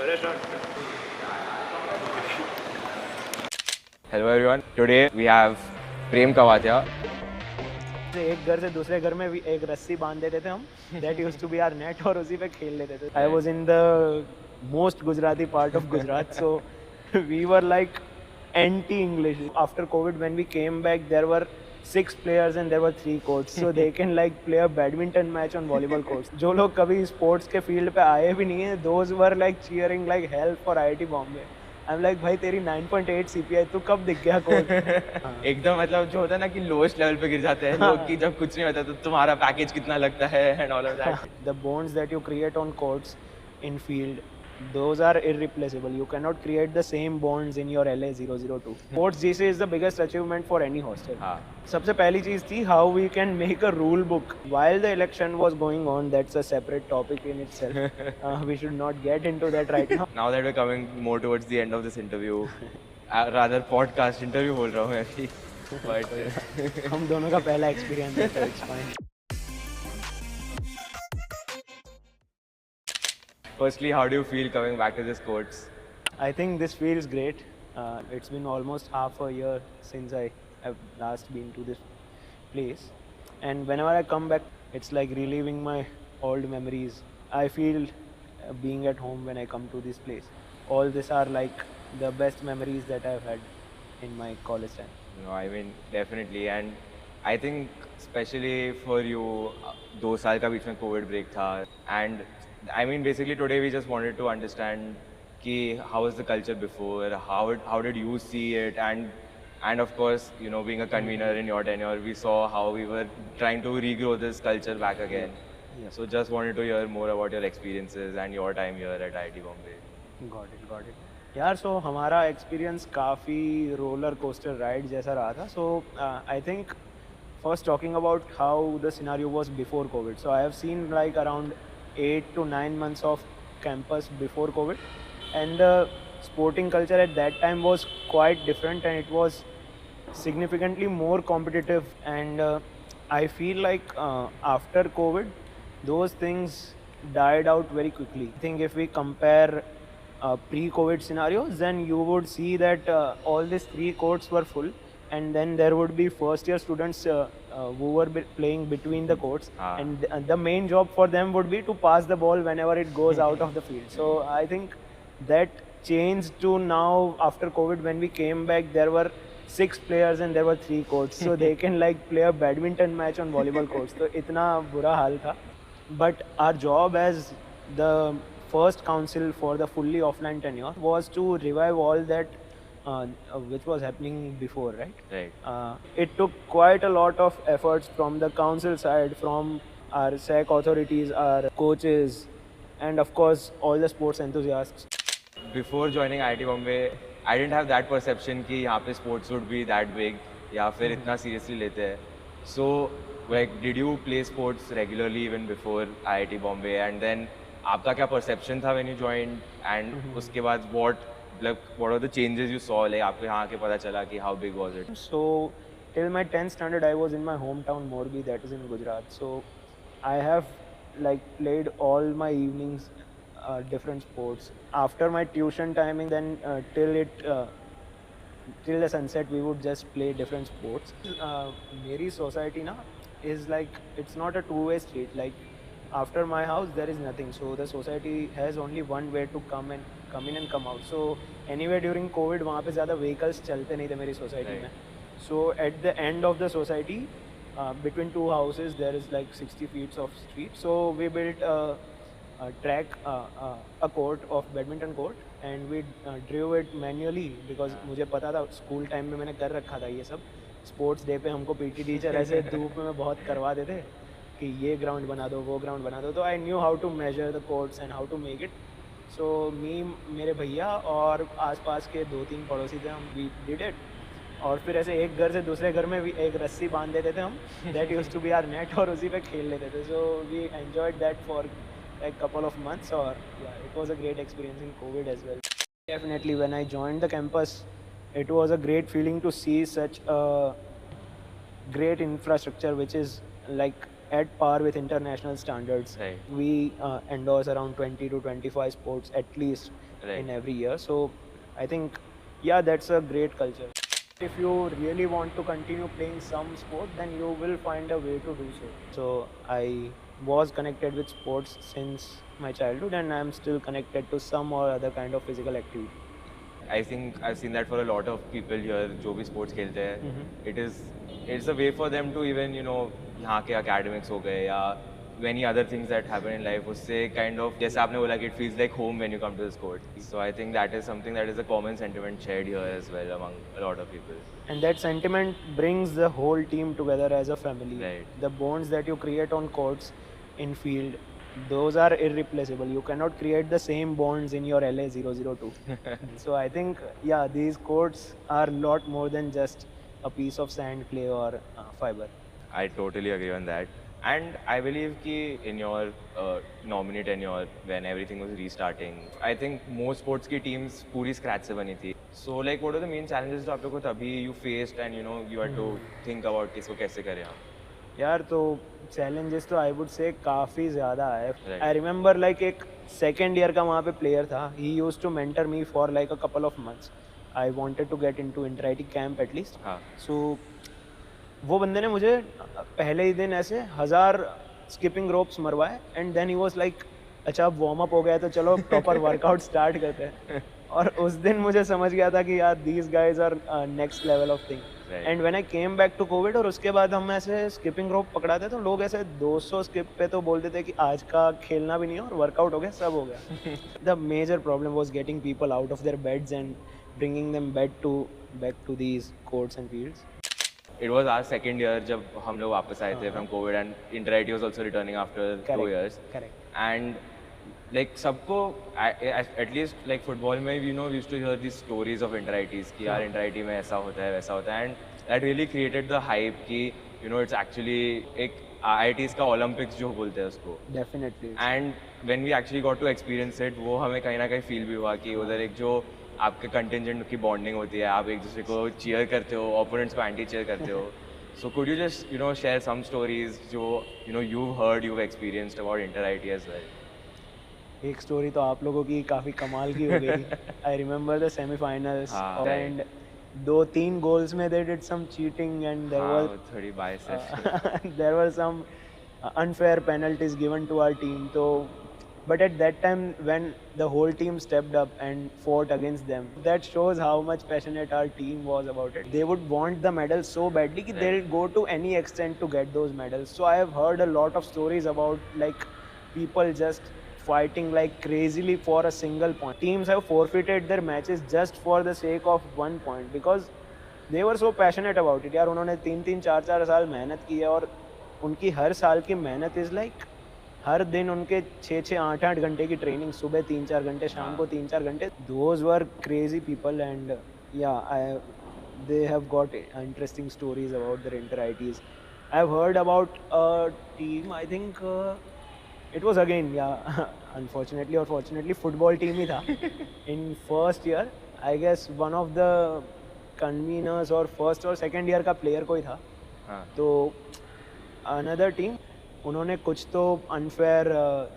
Hello everyone. Today we have Prem Kawatia. एक घर से दूसरे घर में भी एक रस्सी बांध देते थे हम. That used to be our net और उसी पे खेल लेते थे. I was in the most Gujarati part of Gujarat, so we were like anti-English. After COVID, when we came back, there were 6 players and there were 3 courts, so they can like play a badminton match on volleyball courts. जो लोग कभी sports के field पे आए भी नहीं हैं, those were like cheering like hell for IIT Bombay. I'm like भाई तेरी 9.8 CPI तू कब दिख गया कोच. एकदम मतलब जो होता है ना कि लोएस्ट लेवल पे गिर जाते हैं लोग कि जब कुछ नहीं होता तो तुम्हारा पैकेज कितना लगता है and all of that. The bonds that you create on courts in field, those are irreplaceable. You cannot create the same bonds in your LA 002. Sports GC is the biggest achievement for any hostel. हाँ. सबसे पहली चीज थी how we can make a rule book. While the election was going on, that's a separate topic in itself. We should not get into that right now. Now that we're coming more towards the end of this interview, rather podcast interview बोल रहा हूँ मैं अभी. But हम दोनों का पहला experience है, so it's fine. firstly, how do you feel coming back to this courts? I think this feels great. It's been almost half a year since I have last been to this place, and whenever I come back, it's like reliving my old memories. I feel being at home when I come to this place. All these are like the best memories that I've had in my college time. No, I mean definitely, and I think especially for you, 2 साल का बीच में Covid break था, and I mean basically today we just wanted to understand कि how was the culture before, how did you see it, and of course you know being a convener in your tenure, we saw how we were trying to regrow this culture back again. Yeah. So just wanted to hear more about your experiences and your time here at IIT Bombay. Got it. यार सो हमारा experience काफ़ी roller coaster ride जैसा रहा था. So I think first talking about how the scenario was before Covid. So I have seen like around 8 to 9 months of campus before COVID, and the sporting culture at that time was quite different, and it was significantly more competitive, and I feel like after COVID those things died out very quickly. I think if we compare pre-COVID scenarios, then you would see that all these 3 courts were full, and then there would be first year students who were playing between the courts, and the main job for them would be to pass the ball whenever it goes out of the field. So I think that changed to now after COVID. When we came back, there were 6 players and there were 3 courts, so they can like play a badminton match on volleyball courts. So इतना बुरा हाल था. But our job as the first council for the fully offline tenure was to revive all that which was happening before, right? Right. It took quite a lot of efforts from the council side, from our SEC authorities, our coaches, and of course all the sports enthusiasts. Before joining IIT Bombay, I didn't have that perception कि यहाँ पे sports would be that big या फिर इतना seriously लेते हैं. So like, did you play sports regularly even before IIT Bombay, and then आपका क्या perception था when you joined, and उसके बाद what are the changes you saw, like आपको यहाँ आके पता चला कि how big was it? So till my 10th standard I was in my hometown Morbi, that is in Gujarat. So I have like played all my evenings different sports. After my tuition timing, then till the sunset we would just play different sports. Meri society na is like, it's not a two-way street. Like after my house there is nothing, so the society has only one way to come in and come out. So anyway during COVID वहाँ पे ज़्यादा vehicles चलते नहीं थे मेरी society में. So at the end of the society, between 2 houses there is like 60 feet of street. So we built a track, a court of badminton court, and we drew it manually because मुझे पता था school time में मैंने कर रखा था ये सब. स्पोर्ट्स डे पे हमको पीटी टीचर ऐसे धूप में बहुत करवा देते कि ये ग्राउंड बना दो, वो ग्राउंड बना दो. तो I knew how to measure the courts and how to make it. So मेरे भैया और आसपास के 2-3 पड़ोसी थे, हम वी डिड इट. और फिर ऐसे एक घर से दूसरे घर में भी एक रस्सी बांध देते थे हम. That used to be our net और उसी पे खेल लेते थे. So we enjoyed that for like couple of months, or yeah, it was a great experience in COVID as well. Definitely when I joined the campus, it was a great feeling to see such a great infrastructure which is like at par with international standards. Right. We endorse around 20 to 25 sports at least Right. in every year. So I think, yeah, that's a great culture. If you really want to continue playing some sport, then you will find a way to do so. So I was connected with sports since my childhood, and I'm still connected to some or other kind of physical activity. I think I've seen that for a lot of people here जो भी sports खेलते हैं, it's a way for them to even यहाँ के academics हो गए या many other things that happen in life, उससे kind of जैसे आपने बोला कि it feels like home when you come to the sport. So I think that is something that is a common sentiment shared here as well among a lot of people. And that sentiment brings the whole team together as a family. Right. The bonds that you create on courts, in field, those are irreplaceable. You cannot create the same bonds in your LA 002. So I think, yeah, these courts are a lot more than just a piece of sand, clay, or fiber. I totally agree on that. And I believe कि in your nominee tenure, when everything was restarting, I think most sports की teams पूरी scratch से बनी थी. So like what are the main challenges जो आप लोगों को तभी you faced and you had to think about कि इसको कैसे करें आप? यार तो challenges तो I would say काफ़ी ज़्यादा है. Right. I remember like एक second year का वहाँ पे player था. He used to mentor me for like a couple of months. I wanted to get into inter-IT camp at least. हाँ. So वो बंदे ने मुझे पहले ही दिन ऐसे 1000 स्किपिंग रोप्स मरवाए and then he was like अच्छा अब वार्म अप हो गया है तो चलो प्रॉपर वर्कआउट स्टार्ट करते हैं. और उस दिन मुझे समझ गया था कि यार these guys are next level of thing. And when I came back to Covid और उसके बाद हम ऐसे स्किपिंग रोप पकड़ाते तो लोग ऐसे 200 स्किप पे तो बोलते थे कि आज का खेलना भी नहीं है और वर्कआउट हो गया सब हो गया. The major problem was getting people out of their beds and bringing them back to these courts and fields. It was our second year जब हम लोग वापस आए थे from COVID and inter-IT was also returning after 2 years. Correct. And like सबको at least like football में we used to hear these stories of inter-ITs कि यार inter-IT में ऐसा होता है वैसा होता है and that really created the hype कि it's actually एक IITs का Olympics जो बोलते हैं उसको. Definitely. And when we actually got to experience it वो हमें कहीं ना कहीं feel भी हुआ कि उधर एक जो आपके कंटिजेंट की बॉन्डिंग होती है, आप एक दूसरे को चीयर करते हो, ओपोनेंट्स को एंटी चीयर करते हो. So could you just share some stories जो you heard you experienced about inter IT as well? एक स्टोरी तो आप लोगों की काफ़ी कमाल की हो गई. I remember the semifinals and 2-3 goals में they did some cheating and there was थोड़ी बायस है. There were some unfair penalties given to our team. So but at that time when the whole team stepped up and fought against them, that shows how much passionate our team was about it. They would want the medals so badly that they'll go to any extent to get those medals. So I have heard a lot of stories about like people just fighting like crazily for a single point. Teams have forfeited their matches just for the sake of 1 point because they were so passionate about it. यार उन्होंने 3-3 4-4 साल मेहनत की है और उनकी हर साल की मेहनत इज़ लाइक हर दिन उनके 6-6 8-8 घंटे की ट्रेनिंग, सुबह 3-4 घंटे, शाम को 3-4 घंटे. Those were crazy people and yeah, they have got interesting stories about their inter-ITs. I've heard about a team, I think it was again, yeah, unfortunately or fortunately football team ही था. In first year, I guess one of the conveners or first or second year का player कोई था. तो another team उन्होंने कुछ तो unfair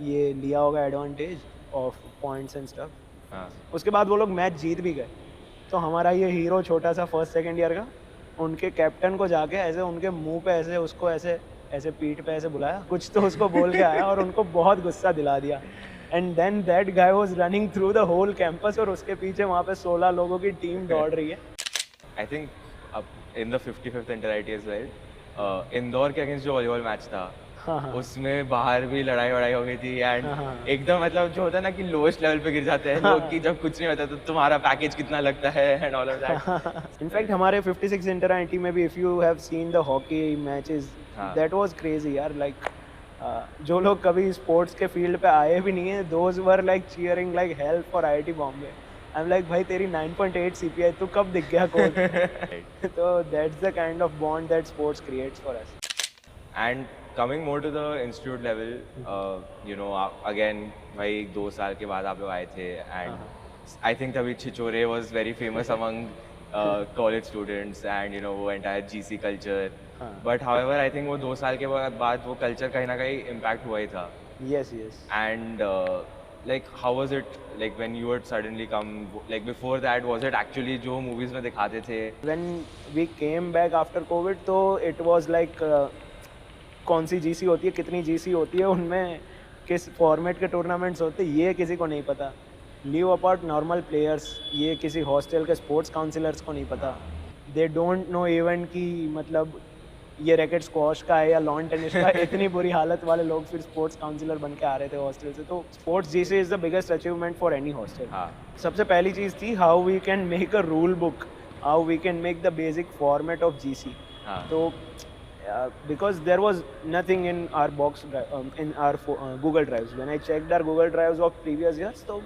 ये लिया होगा advantage of points and stuff. उसके बाद वो लोग मैच जीत भी गए. तो हमारा ये हीरो छोटा सा फर्स्ट सेकंड ईयर का उनके कैप्टन को जाके ऐसे उनके मुंह पे ऐसे उसको ऐसे ऐसे पीठ पे ऐसे बुलाया, कुछ तो उसको बोल के आया और उनको बहुत गुस्सा दिला दिया. And then that guy was running through the whole campus और उसके पीछे वहाँ पे 16 लोगों की टीम दौड़ रही है. I think in the 55th inter IT as well Indore के अगेंस्ट जो वॉलीबॉल मैच था उसमें बाहर भी लड़ाई वड़ाई हो गई थी एंड एकदम मतलब जो होता है ना कि लोएस्ट लेवल पे गिर जाते हैं लोग कि जब कुछ नहीं होता तो तुम्हारा पैकेज कितना लगता है and all of that. In fact हमारे 56 इंटर-IT में भी if you have seen the hockey matches that was crazy यार. लाइक जो लोग कभी स्पोर्ट्स के फील्ड पे आए भी नहीं है, those were like cheering like hell for IIT Bombay. I am like भाई तेरी 9.8 CPI तू कब दिख गया कोच. तो that's the kind of bond that sports creates for us. And coming more to the institute level, again भाई 2 साल के बाद आप लोग आए थे and I think तभी छिछोरे was very famous among college students and वो entire GC culture. हाँ. But however, I think वो 2 साल के बाद वो culture कहीं ना कहीं impact हुआ ही था. Yes, yes. And like how was it like when you had suddenly come, like before that was it actually जो movies में दिखाते थे? When we came back after COVID, तो it was like कौन सी GC होती है, कितनी GC होती है, उनमें किस फॉर्मेट के टूर्नामेंट्स होते हैं, ये किसी को नहीं पता. लीव अपार्ट नॉर्मल प्लेयर्स, ये किसी हॉस्टल के स्पोर्ट्स काउंसिलर्स को नहीं पता. दे डोंट नो इवन कि मतलब ये रैकेट स्क्वॉश का है या लॉन टेनिस का. इतनी बुरी हालत वाले लोग फिर स्पोर्ट्स काउंसिलर बन के आ रहे थे हॉस्टल से. तो sports GC is the biggest achievement for any hostel. हाँ. सबसे पहली चीज़ थी how we can make a rule book, how we can make the basic format of GC. हाँ. तो because there was nothing in our box in our Google Drives. When I checked our Google Drives of previous years, तो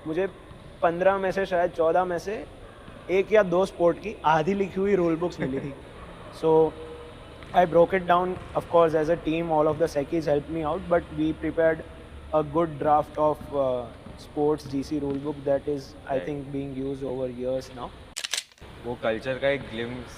मुझे 15 में से शायद 14 में से 1 या 2 स्पोर्ट की आधी लिखी हुई रूल बुक्स मिली थी. So I broke it down, of course, as a team. All of the Sekis helped me out, but we prepared a good draft of sports GC rule book that is, I Right. think, being used over years now. वो culture का एक glimpse,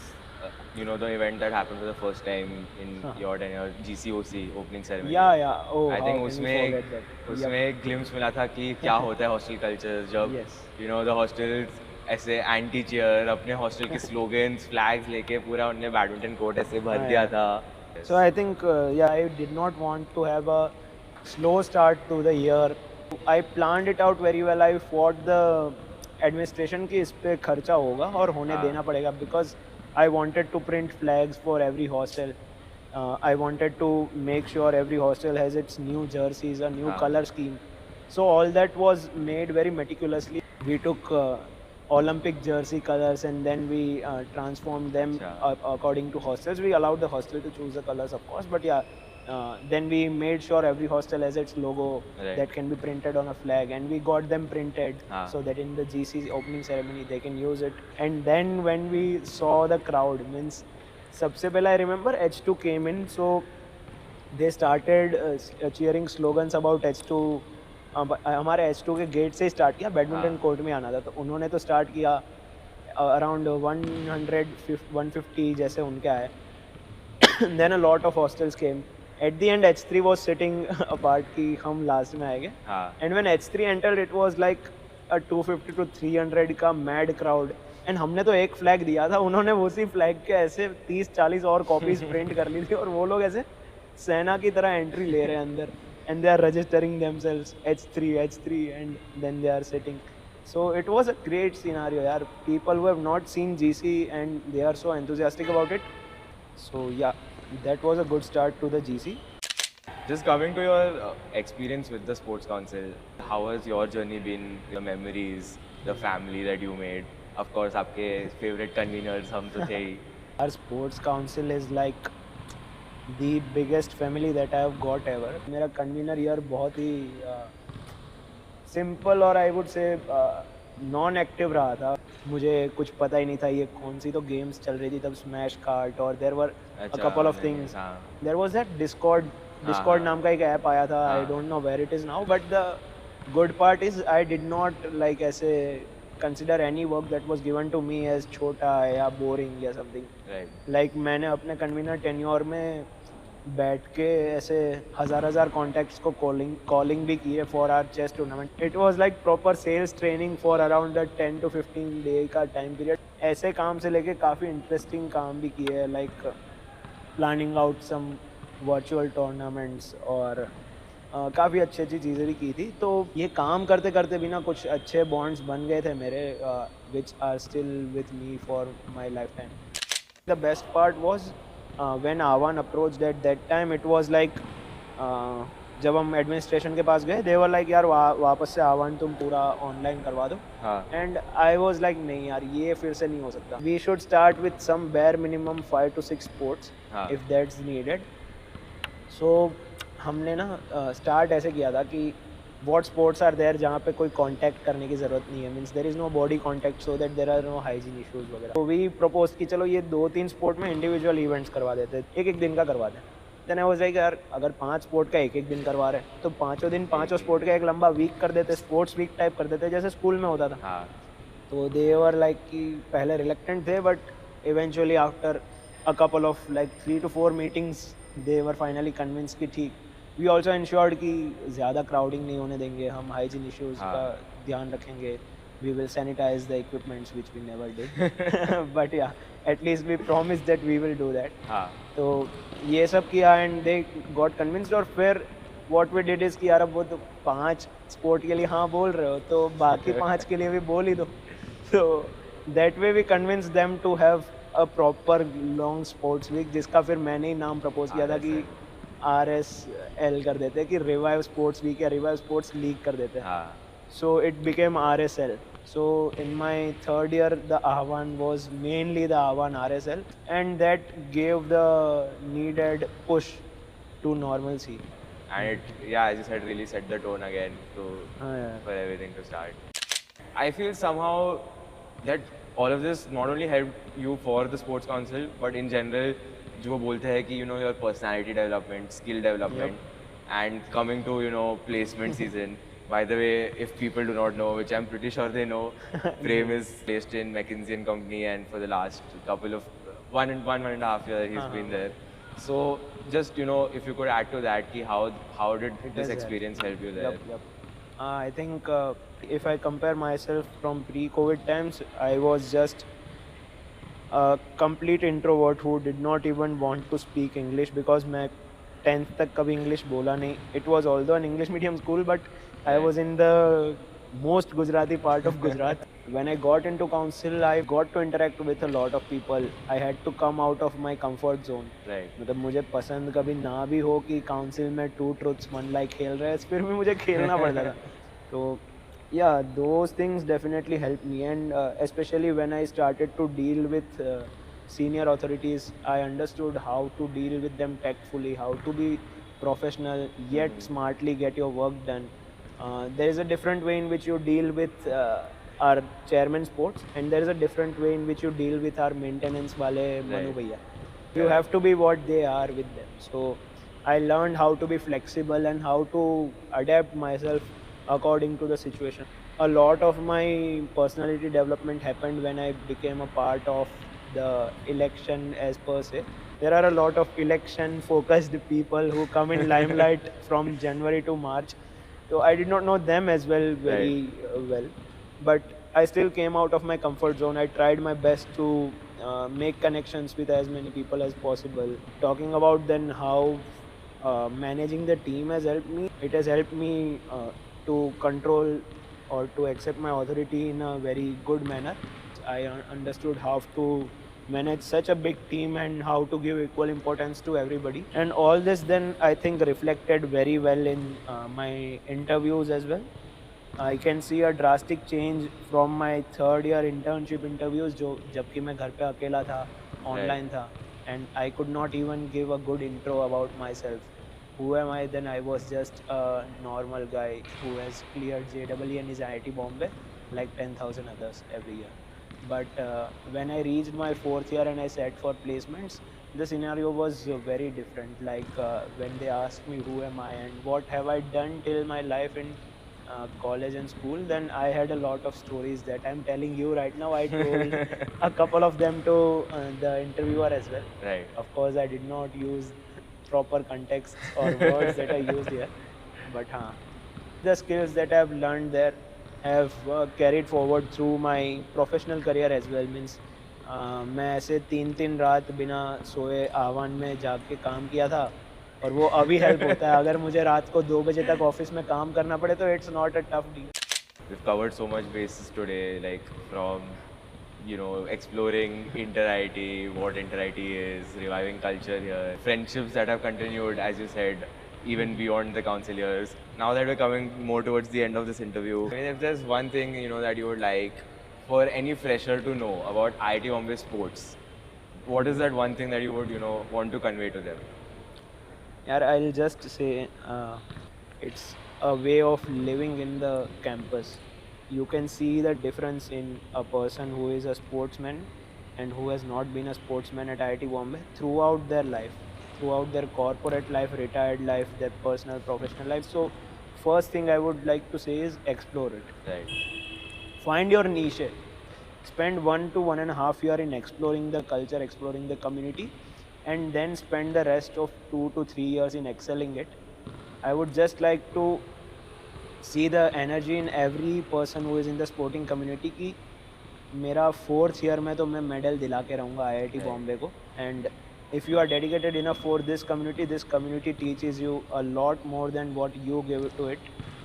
the event that happened for the first time in हाँ. your tenure, GCOC opening ceremony. Yeah. Oh, I how think can we उसमें forget that? उसमें Yep. एक glimpse मिला था कि क्या होता है hostel culture जब Yes. the hostels ऐसे एंटी चेयर अपने हॉस्टल के स्लोगन्स फ्लैग्स लेके पूरा उनने बैडमिंटन कोर्ट ऐसे भर हाँ, दिया yeah. था. So I think, I did not want to have a slow start to the year. I planned it out very well. I fought the administration कि इस पे खर्चा होगा और होने हाँ. देना पड़ेगा, because I wanted to print flags for every hostel. I wanted to make sure every hostel has its new jerseys, a new हाँ. color scheme. So all that was made very meticulously. We took Olympic jersey colors and then we transformed them according to hostels. We allowed the hostel to choose the colors, of course, but yeah, then we made sure every hostel has its logo Right. that can be printed on a flag, and we got them printed Ah. so that in the GC opening ceremony they can use it. And then when we saw the crowd, means सबसे पहले I remember H2 came in, so they started cheering slogans about H2. हमारे H2 के gate से start किया, badminton court में आना था, तो उन्होंने तो स्टार्ट किया अराउंड 150 जैसे उनके आए. Then a lot of hostels came. At the end H3 was sitting apart कि हम लास्ट में आएंगे. हाँ. And when H3 entered, it was like a 250 to 300 का mad crowd. And हमने तो एक फ्लैग दिया था, उन्होंने उसी फ्लैग के ऐसे 30-40 और कॉपीज प्रिंट कर ली थी, और वो लोग ऐसे सेना की तरह एंट्री ले रहे हैं अंदर. And they are registering themselves H3, and then they are sitting. So it was a great scenario, yaar. People who have not seen GC and they are so enthusiastic about it. So yeah, that was a good start to the GC. Just coming to your experience with the sports council, how has your journey been? The memories, the family that you made. Of course, आपके favorite conveners हम तो थे ही. Our sports council is like the biggest family that I have got ever. मेरा convener year बहुत ही simple और I would say non active रहा था. मुझे कुछ पता ही नहीं था ये कौन सी तो गेम्स चल रही थी तब, स्मैश कार्ट, और there were a couple of things. There was that discord नाम का एक ऐप आया था. I don't know where it is now, but the good part is I did not like ऐसे consider any work that was given to me as छोटा या boring या something. Like मैंने अपने कन्वीनर टेन्योर में बैठ के ऐसे हज़ार कॉन्टैक्ट्स को कॉलिंग भी की है for our chess tournament. It was like proper sales training for around 10 to 15 day का टाइम पीरियड. ऐसे काम से लेके काफ़ी इंटरेस्टिंग काम भी किए हैं, like planning out some virtual tournaments, और काफ़ी अच्छी चीज़ें भी की थी. तो ये काम करते करते भी ना कुछ अच्छे बॉन्ड्स बन गए थे मेरे, which are still with me for my life time. The best part was when Avan approached at that time, it was like जब हम एडमिनिस्ट्रेशन के पास गए, they were like यार वापस से आवान तुम पूरा ऑनलाइन करवा दो. एंड आई वाज लाइक नहीं यार, ये फिर से नहीं हो सकता. We should start with some bare minimum 5 to 6 sports if that's needed. So हमने ना स्टार्ट ऐसे किया था कि what sports are there जहाँ पे कोई कांटेक्ट करने की ज़रूरत नहीं है, means there is no body contact, so that there are no hygiene issues वगैरह. तो वी प्रपोज कि चलो ये 2-3 स्पोर्ट में इंडिविजुअल इवेंट्स करवा देते, एक दिन का करवा दें. देन आई वाज लाइक यार अगर 5 स्पोर्ट का एक दिन करवा रहे हैं तो 5 दिन 5 स्पोर्ट का एक लंबा वीक कर देते, स्पोर्ट्स वीक टाइप कर देते जैसे स्कूल में होता था. तो they were like कि पहले reluctant थे, but eventually after a couple of like 3 to 4 meetings they were finally convinced कि ठीक. We also ensured कि ज़्यादा crowding नहीं होने देंगे, हम hygiene issues हाँ. का ध्यान रखेंगे. We will sanitize the equipments, which we never did. But yeah, at least we promised that we will do that. हाँ. तो ये सब किया and they got convinced. और फिर what we did is कि यार अब वो तो 5 स्पोर्ट के लिए हाँ बोल रहे हो तो बाकी 5 के लिए भी बोल ही दो. So that way we convinced them to have a proper long sports week, जिसका फिर मैंने ही नाम प्रपोज किया था कि RSL कर देते कि रिवाइव स्पोर्ट्स वीक या रिवाइव स्पोर्ट्स लीग कर देते. हाँ. So it became RSL. So in my third year, the Ahvan was mainly the Ahvan RSL, and that gave the needed push to normalcy. And it, yeah, as you said, really set the tone again to Yeah. for everything to start. I feel somehow that all of this not only helped you for the sports council, but in general, जो वो बोलते हैं कि your personality development, skill development, and coming to placement season. By the way, if people do not know, which I'm pretty sure they know, Prem is based in McKinsey & Company, and for the last couple of one and a half year he's been there. So just if you could add to that, ki how did this experience help you there? Yep. I think if I compare myself from pre-COVID times, I was just a complete introvert who did not even want to speak English because मैं 10th तक कभी English बोला नहीं. It was although an English medium school, but I was in the most Gujarati part of Gujarat. When I got into council, I got to interact with a lot of people. I had to come out of my comfort zone. Right. मतलब मुझे पसंद कभी ना भी हो कि council में 2 truths 1 lie खेल रहे हैं, फिर भी मुझे खेलना पड़ता था. तो yeah, those things definitely helped me, and especially when I started to deal with senior authorities, I understood how to deal with them tactfully, how to be professional yet smartly get your work done. There is a different way in which you deal with our chairman sports, and there is a different way in which you deal with our maintenance wale Manu Bhaiya. You have to be what they are with them. So I learned how to be flexible and how to adapt myself according to the situation. A lot of my personality development happened when I became a part of the election as per se. There are a lot of election focused people who come in limelight from January to March. So I did not know them as well very well, but I still came out of my comfort zone. I tried my best to make connections with as many people as possible. Talking about then how managing the team has helped me. It has helped me to control or to accept my authority in a very good manner. I understood how to manage such a big team and how to give equal importance to everybody. And all this then I think reflected very well in my interviews as well. I can see a drastic change from my third year internship interviews जो जबकि मैं घर पे अकेला था, online था, and I could not even give a good intro about myself. Who am I? Then I was just a normal guy who has cleared JEE and his IIT Bombay like 10,000 others every year. But when I reached my 4th year and I sat for placements, the scenario was very different. Like when they asked me who am I and what have I done till my life in college and school, then I had a lot of stories that I'm telling you right now. I told a couple of them to the interviewer as well. Right. Of course, I did not use proper contexts or words that I used here, but the skills that I've learned there have carried forward through my professional career as well. Means मैं ऐसे 3 रात बिना सोए आह्वान में जाग के काम किया था, और वो अभी हेल्प होता है. अगर मुझे रात को 2 बजे तक ऑफिस में काम करना पड़े तो it's not a tough deal. We've covered so much bases today, like from exploring inter-IT, what inter-IT is, reviving culture here, friendships that have continued, as you said, even beyond the council years. Now that we're coming more towards the end of this interview, I mean, if there's one thing that you would like for any fresher to know about IIT Bombay sports, what is that one thing that you would want to convey to them? Yeah, I'll just say it's a way of living in the campus. You can see the difference in a person who is a sportsman and who has not been a sportsman at IIT Bombay throughout their life, throughout their corporate life, retired life, their personal, professional life. So first thing I would like to say is explore it. Right. Find your niche. spend 1 to 1.5 year in exploring the culture, exploring the community, and then spend the rest of 2 to 3 years in excelling it. I would just like to see the energy in every person who is in the sporting community कि मेरा 4th year में तो मैं medal दिला के रहूँगा IIT Bombay को. And if you are dedicated enough for this community teaches you a lot more than what you give to it.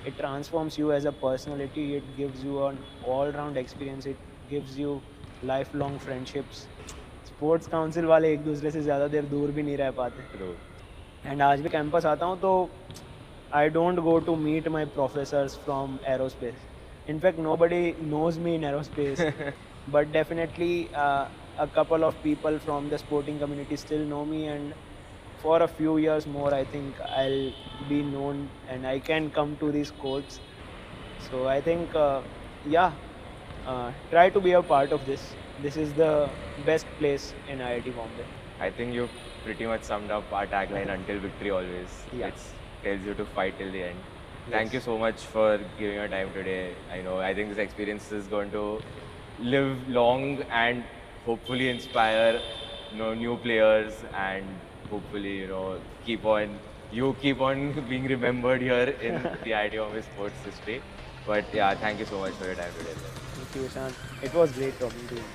It transforms you as a personality. It gives you an all-round experience. It gives you lifelong friendships. Sports council वाले एक दूसरे से ज़्यादा देर दूर भी नहीं रह पाते. True. एंड आज भी कैंपस आता हूँ तो I don't go to meet my professors from aerospace. In fact, nobody knows me in aerospace, but definitely a couple of people from the sporting community still know me, and for a few years more, I think I'll be known and I can come to these courts. So I think, try to be a part of this. This is the best place in IIT Bombay. I think you pretty much summed up our tagline until victory always. Yeah. It tells you to fight till the end. Thank Yes. you so much for giving your time today. I think this experience is going to live long and hopefully inspire new players, and hopefully keep on being remembered here in the IIT Bombay sports history. But yeah, thank you so much for your time today. Thank you, Ishan. It was great talking to you.